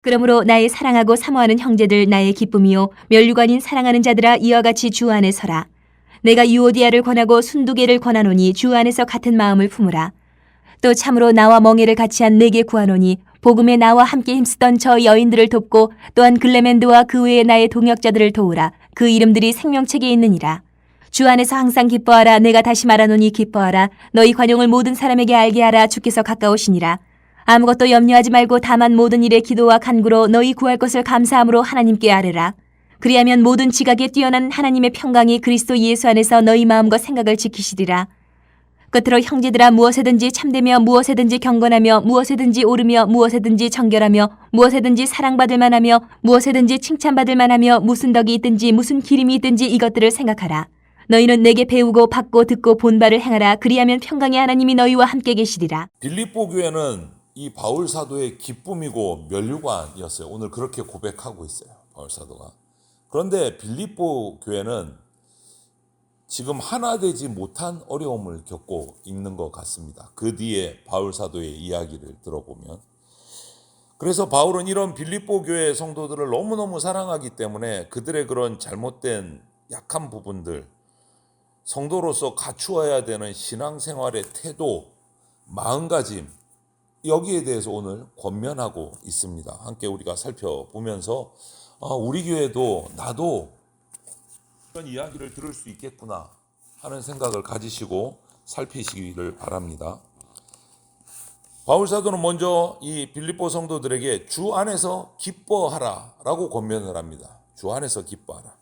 그러므로 나의 사랑하고 사모하는 형제들 나의 기쁨이요 면류관인 사랑하는 자들아 이와 같이 주 안에 서라. 내가 유오디아를 권하고 순두개를 권하노니 주 안에서 같은 마음을 품으라. 또 참으로 나와 멍에를 같이 한 내게 구하노니 복음에 나와 함께 힘쓰던 저 여인들을 돕고 또한 글레멘드와 그 외의 나의 동역자들을 도우라. 그 이름들이 생명책에 있느니라. 주 안에서 항상 기뻐하라. 내가 다시 말하노니 기뻐하라. 너희 관용을 모든 사람에게 알게 하라. 주께서 가까우시니라. 아무것도 염려하지 말고 다만 모든 일에 기도와 간구로 너희 구할 것을 감사함으로 하나님께 아뢰라. 그리하면 모든 지각에 뛰어난 하나님의 평강이 그리스도 예수 안에서 너희 마음과 생각을 지키시리라. 끝으로 형제들아 무엇에든지 참되며 무엇에든지 경건하며 무엇에든지 옳으며 무엇에든지 정결하며 무엇에든지 사랑받을 만하며 무엇에든지 칭찬받을 만하며 무슨 덕이 있든지 무슨 기림이 있든지 이것들을 생각하라. 너희는 내게 배우고 받고 듣고 본 바를 행하라. 그리하면 평강의 하나님이 너희와 함께 계시리라. 빌립보 교회는 이 바울 사도의 기쁨이고 면류관이었어요. 오늘 그렇게 고백하고 있어요, 바울 사도가. 그런데 빌립보 교회는 지금 하나 되지 못한 어려움을 겪고 있는 것 같습니다. 그 뒤에 바울 사도의 이야기를 들어보면. 그래서 바울은 이런 빌립보 교회 성도들을 너무너무 사랑하기 때문에 그들의 그런 잘못된 약한 부분들, 성도로서 갖추어야 되는 신앙생활의 태도, 마음가짐, 여기에 대해서 오늘 권면하고 있습니다. 함께 우리가 살펴보면서 우리 교회도 나도 이런 이야기를 들을 수 있겠구나 하는 생각을 가지시고 살피시기를 바랍니다. 바울 사도는 먼저 이 빌립보 성도들에게 주 안에서 기뻐하라 라고 권면을 합니다. 주 안에서 기뻐하라.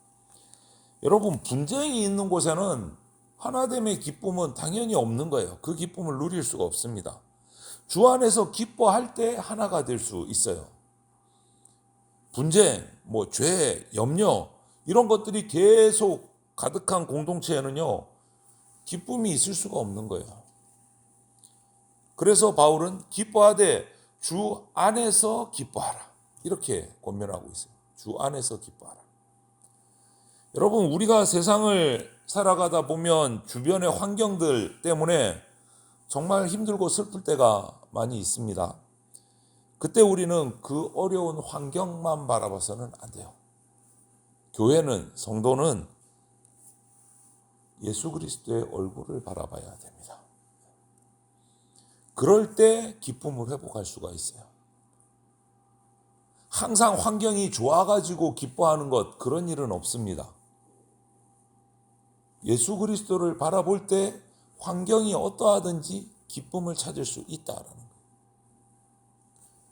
여러분, 분쟁이 있는 곳에는 하나됨의 기쁨은 당연히 없는 거예요. 그 기쁨을 누릴 수가 없습니다. 주 안에서 기뻐할 때 하나가 될 수 있어요. 분쟁, 죄, 염려 이런 것들이 계속 가득한 공동체에는요, 기쁨이 있을 수가 없는 거예요. 그래서 바울은 기뻐하되 주 안에서 기뻐하라 이렇게 권면하고 있어요. 주 안에서 기뻐하라. 여러분, 우리가 세상을 살아가다 보면 주변의 환경들 때문에 정말 힘들고 슬플 때가 많이 있습니다. 그때 우리는 그 어려운 환경만 바라봐서는 안 돼요. 교회는, 성도는 예수 그리스도의 얼굴을 바라봐야 됩니다. 그럴 때 기쁨을 회복할 수가 있어요. 항상 환경이 좋아가지고 기뻐하는 것, 그런 일은 없습니다. 예수 그리스도를 바라볼 때 환경이 어떠하든지 기쁨을 찾을 수 있다라는 거예요.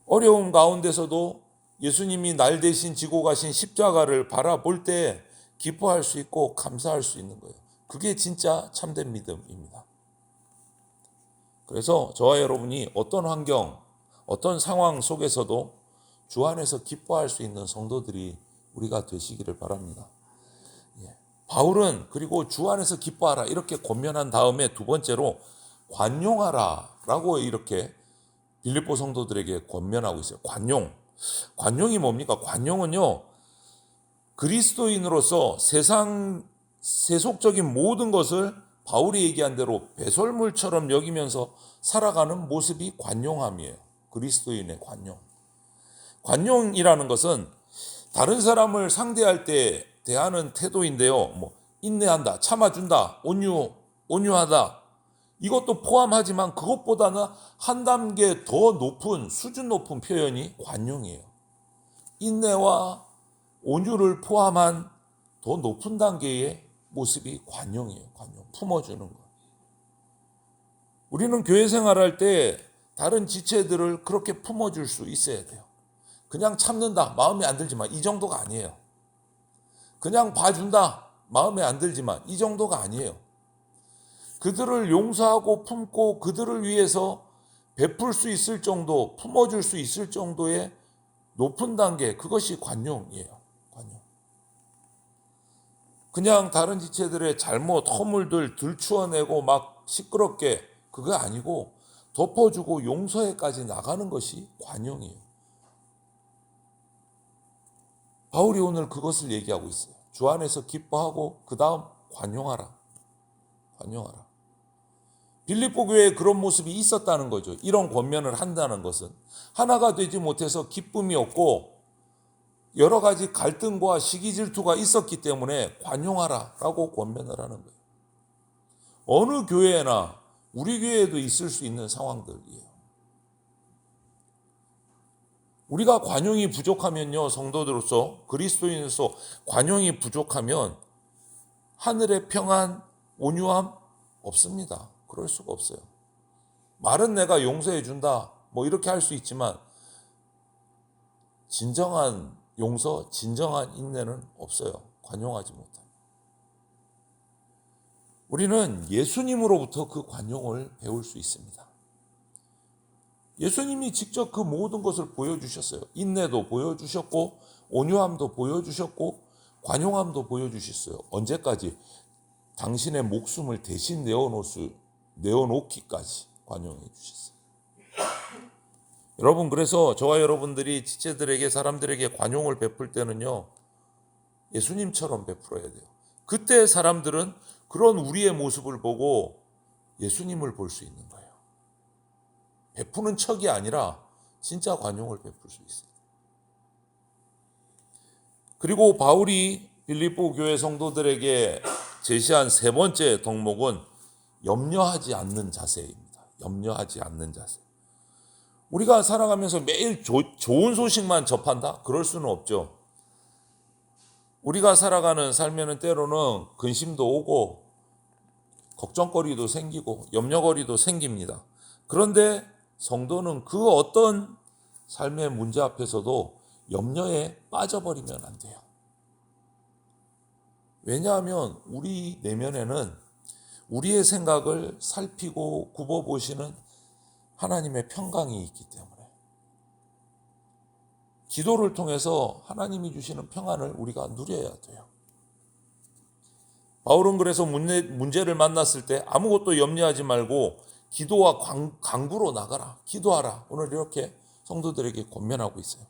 어려움 가운데서도 예수님이 날 대신 지고 가신 십자가를 바라볼 때 기뻐할 수 있고 감사할 수 있는 거예요. 그게 진짜 참된 믿음입니다. 그래서 저와 여러분이 어떤 환경, 어떤 상황 속에서도 주 안에서 기뻐할 수 있는 성도들이 우리가 되시기를 바랍니다. 바울은 그리고 주 안에서 기뻐하라 이렇게 권면한 다음에 두 번째로 관용하라 라고 이렇게 빌립보 성도들에게 권면하고 있어요. 관용이 뭡니까? 관용은요, 그리스도인으로서 세속적인 모든 것을 바울이 얘기한 대로 배설물처럼 여기면서 살아가는 모습이 관용함이에요. 그리스도인의 관용. 관용이라는 것은 다른 사람을 상대할 때 대하는 태도인데요. 인내한다, 참아준다, 온유하다. 이것도 포함하지만 그것보다는 한 단계 더 높은, 수준 높은 표현이 관용이에요. 인내와 온유를 포함한 더 높은 단계의 모습이 관용이에요. 관용, 품어주는 것. 우리는 교회 생활할 때 다른 지체들을 그렇게 품어줄 수 있어야 돼요. 그냥 참는다, 마음에 안 들지만 이 정도가 아니에요. 그냥 봐준다, 마음에 안 들지만 이 정도가 아니에요. 그들을 용서하고 품고 그들을 위해서 베풀 수 있을 정도, 품어줄 수 있을 정도의 높은 단계, 그것이 관용이에요. 관용. 그냥 다른 지체들의 잘못, 허물들 들추어내고 막 시끄럽게, 그거 아니고 덮어주고 용서에까지 나가는 것이 관용이에요. 바울이 오늘 그것을 얘기하고 있어요. 주 안에서 기뻐하고 그 다음 관용하라. 관용하라. 빌립보 교회에 그런 모습이 있었다는 거죠. 이런 권면을 한다는 것은 하나가 되지 못해서 기쁨이 없고 여러 가지 갈등과 시기 질투가 있었기 때문에 관용하라라고 권면을 하는 거예요. 어느 교회나 우리 교회에도 있을 수 있는 상황들이에요. 우리가 관용이 부족하면요, 성도들로서 그리스도인으로서 관용이 부족하면 하늘의 평안, 온유함 없습니다. 그럴 수가 없어요. 말은 내가 용서해 준다 뭐 이렇게 할 수 있지만 진정한 용서, 진정한 인내는 없어요. 관용하지 못합니다. 우리는 예수님으로부터 그 관용을 배울 수 있습니다. 예수님이 직접 그 모든 것을 보여주셨어요. 인내도 보여주셨고 온유함도 보여주셨고 관용함도 보여주셨어요. 언제까지? 당신의 목숨을 대신 내어놓기까지 관용해 주셨어요. 여러분, 그래서 저와 여러분들이 지체들에게, 사람들에게 관용을 베풀 때는요, 예수님처럼 베풀어야 돼요. 그때 사람들은 그런 우리의 모습을 보고 예수님을 볼 수 있는 거예요. 베푸는 척이 아니라 진짜 관용을 베풀 수 있어요. 그리고 바울이 빌립보 교회 성도들에게 제시한 세 번째 덕목은 염려하지 않는 자세입니다. 염려하지 않는 자세. 우리가 살아가면서 매일 좋은 소식만 접한다? 그럴 수는 없죠. 우리가 살아가는 삶에는 때로는 근심도 오고 걱정거리도 생기고 염려거리도 생깁니다. 그런데 성도는 그 어떤 삶의 문제 앞에서도 염려에 빠져버리면 안 돼요. 왜냐하면 우리 내면에는 우리의 생각을 살피고 굽어보시는 하나님의 평강이 있기 때문에 기도를 통해서 하나님이 주시는 평안을 우리가 누려야 돼요. 바울은 그래서 문제를 만났을 때 아무것도 염려하지 말고 기도와 간구로 나가라, 기도하라. 오늘 이렇게 성도들에게 권면하고 있어요.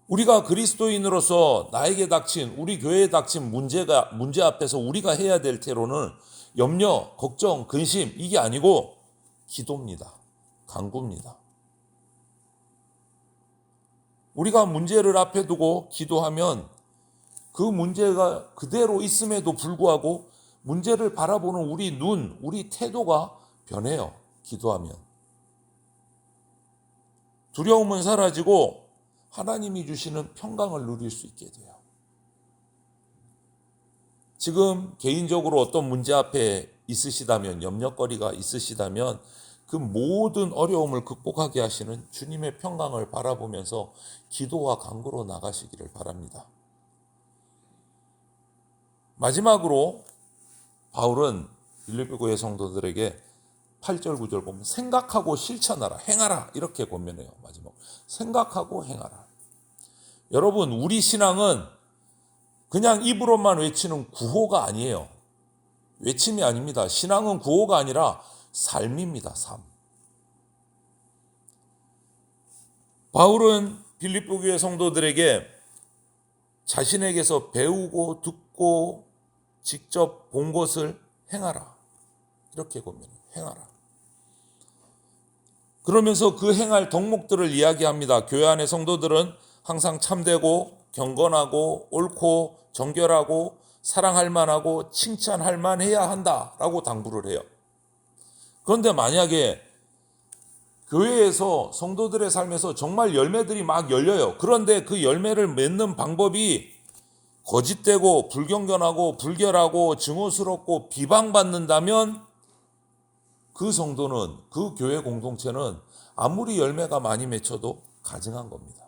우리가 그리스도인으로서 나에게 닥친, 우리 교회에 닥친 문제 앞에서 우리가 해야 될 태로는 염려, 걱정, 근심 이게 아니고 기도입니다. 간구입니다. 우리가 문제를 앞에 두고 기도하면 그 문제가 그대로 있음에도 불구하고 문제를 바라보는 우리 눈, 우리 태도가 변해요. 기도하면. 두려움은 사라지고 하나님이 주시는 평강을 누릴 수 있게 돼요. 지금 개인적으로 어떤 문제 앞에 있으시다면, 염려거리가 있으시다면 그 모든 어려움을 극복하게 하시는 주님의 평강을 바라보면서 기도와 간구로 나가시기를 바랍니다. 마지막으로 바울은 빌립보 교회 성도들에게 8절 9절 보면 생각하고 실천하라, 행하라 이렇게 권면해요. 마지막 생각하고 행하라. 여러분, 우리 신앙은 그냥 입으로만 외치는 구호가 아니에요. 외침이 아닙니다. 신앙은 구호가 아니라 삶입니다. 삶. 바울은 빌립보 교회 성도들에게 자신에게서 배우고 듣고 직접 본 것을 행하라. 이렇게 권면해요. 행하라. 그러면서 그 행할 덕목들을 이야기합니다. 교회 안의 성도들은 항상 참되고 경건하고 옳고 정결하고 사랑할 만하고 칭찬할 만해야 한다라고 당부를 해요. 그런데 만약에 교회에서 성도들의 삶에서 정말 열매들이 막 열려요. 그런데 그 열매를 맺는 방법이 거짓되고 불경건하고 불결하고 증오스럽고 비방받는다면 그 성도는, 그 교회 공동체는 아무리 열매가 많이 맺혀도 가증한 겁니다.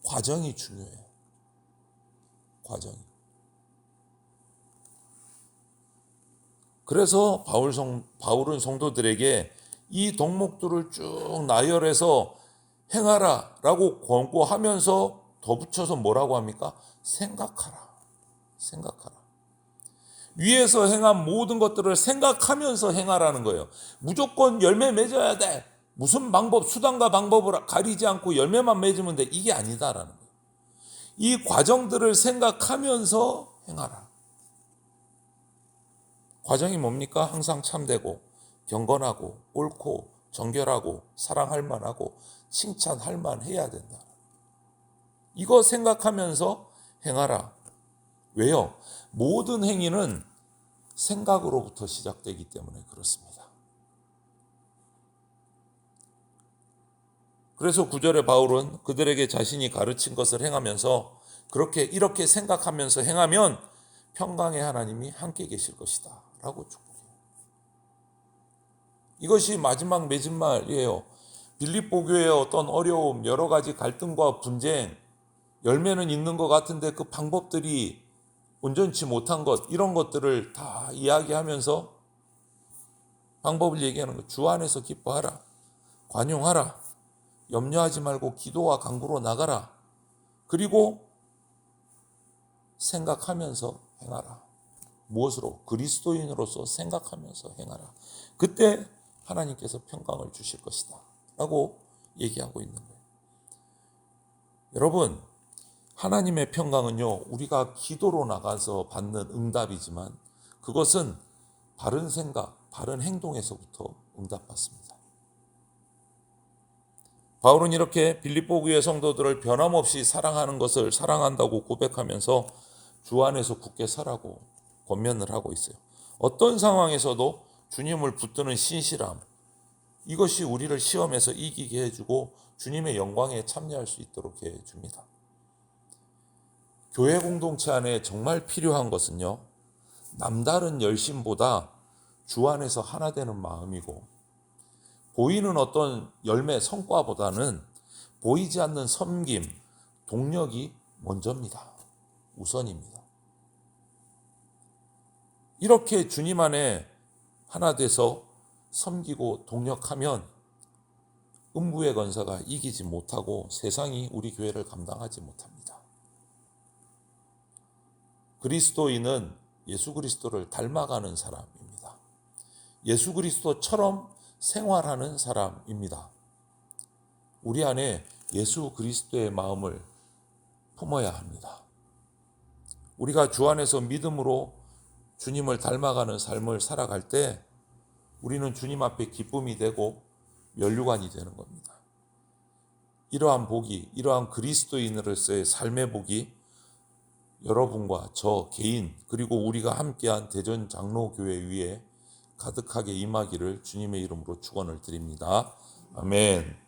과정이 중요해요. 과정이. 그래서 바울은 성도들에게 이 덕목들을 쭉 나열해서 행하라라고 권고하면서 덧붙여서 뭐라고 합니까? 생각하라. 생각하라. 위에서 행한 모든 것들을 생각하면서 행하라는 거예요. 무조건 열매 맺어야 돼. 무슨 방법, 수단과 방법을 가리지 않고 열매만 맺으면 돼. 이게 아니다라는 거예요. 이 과정들을 생각하면서 행하라. 과정이 뭡니까? 항상 참되고 경건하고 옳고 정결하고 사랑할 만하고 칭찬할 만해야 된다. 이거 생각하면서 행하라. 왜요? 모든 행위는 생각으로부터 시작되기 때문에 그렇습니다. 그래서 9절에 바울은 그들에게 자신이 가르친 것을 행하면서 이렇게 생각하면서 행하면 평강의 하나님이 함께 계실 것이다 라고 축복해요. 이것이 마지막 맺은 말이에요. 빌립보 교회의 어떤 어려움, 여러 가지 갈등과 분쟁, 열매는 있는 것 같은데 그 방법들이 온전치 못한 것, 이런 것들을 다 이야기하면서 방법을 얘기하는 것. 주 안에서 기뻐하라. 관용하라. 염려하지 말고 기도와 간구로 나가라. 그리고 생각하면서 행하라. 무엇으로? 그리스도인으로서 생각하면서 행하라. 그때 하나님께서 평강을 주실 것이다 라고 얘기하고 있는 거예요. 여러분, 하나님의 평강은요, 우리가 기도로 나가서 받는 응답이지만 그것은 바른 생각, 바른 행동에서부터 응답받습니다. 바울은 이렇게 빌립보 교회 성도들을 변함없이 사랑하는 것을 사랑한다고 고백하면서 주 안에서 굳게 서라고 권면을 하고 있어요. 어떤 상황에서도 주님을 붙드는 신실함, 이것이 우리를 시험에서 이기게 해주고 주님의 영광에 참여할 수 있도록 해줍니다. 교회 공동체 안에 정말 필요한 것은요, 남다른 열심보다 주 안에서 하나 되는 마음이고, 보이는 어떤 열매, 성과보다는 보이지 않는 섬김, 동력이 먼저입니다. 우선입니다. 이렇게 주님 안에 하나 돼서 섬기고 동력하면 음부의 권세가 이기지 못하고 세상이 우리 교회를 감당하지 못합니다. 그리스도인은 예수 그리스도를 닮아가는 사람입니다. 예수 그리스도처럼 생활하는 사람입니다. 우리 안에 예수 그리스도의 마음을 품어야 합니다. 우리가 주 안에서 믿음으로 주님을 닮아가는 삶을 살아갈 때 우리는 주님 앞에 기쁨이 되고 면류관이 되는 겁니다. 이러한 복이, 이러한 그리스도인으로서의 삶의 복이 여러분과 저 개인, 그리고 우리가 함께한 대전 장로교회 위에 가득하게 임하기를 주님의 이름으로 축원을 드립니다. 아멘.